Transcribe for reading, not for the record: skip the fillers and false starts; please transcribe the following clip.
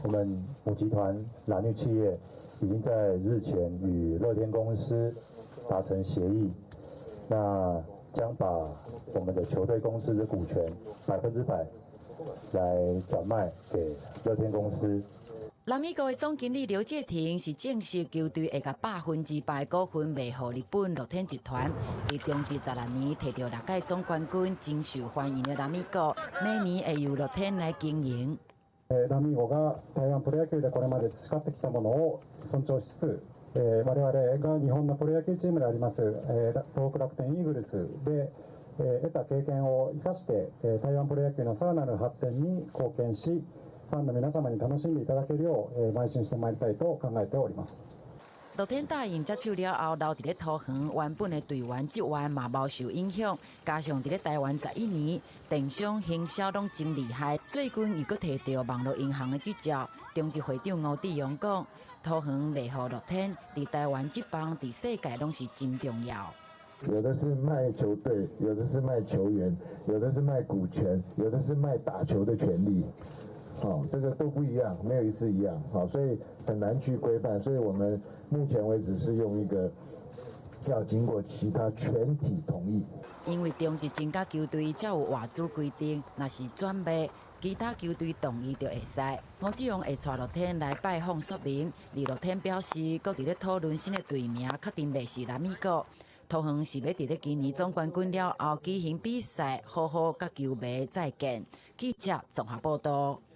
我们母集团蓝绿企业已经在日前与乐天公司达成协议，那将把我们的球队公司的股权100%来转卖给乐天公司。南美国的总经理刘介廷是证实球队会甲100%股份卖予日本乐天集团。伫中职16年摕到6届总冠军，真受欢迎的南美国，每年会由乐天来经营。ラミーゴが台湾プロ野球でこれまで培ってきたものを尊重しつつ、我々が日本のプロ野球チームであります、東北楽天イーグルスで、得た経験を生かして、台湾プロ野球のさらなる発展に貢献し、ファンの皆様に楽しんでいただけるよう、邁進してまいりたいと考えております。乐天答应接手了后，留伫咧桃园原本的队员职员嘛无受影响，加上伫咧台湾11年，电商行销拢真厉害。最近又搁摕到网络银行的执照。中职会长吴志勇讲，桃园卖予乐天，伫台湾职棒伫世界拢是真重要。有的是卖球队，有的是卖球员，有的是卖股权，有的是卖打球的权利。这个都不一样，没有一次一样，所以很难去规范。所以我们目前为止是用一个要经过其他全体同意。因为中职增加球队才有外资规定，若是转卖，其他球队同意就会使。吴志勇会带乐天来拜访说明，而乐天表示，搁伫咧讨论新的队名，确定袂是南美国。桃园是要伫咧今年总冠军了后举行比赛，好好甲球迷再见。记者综合报道。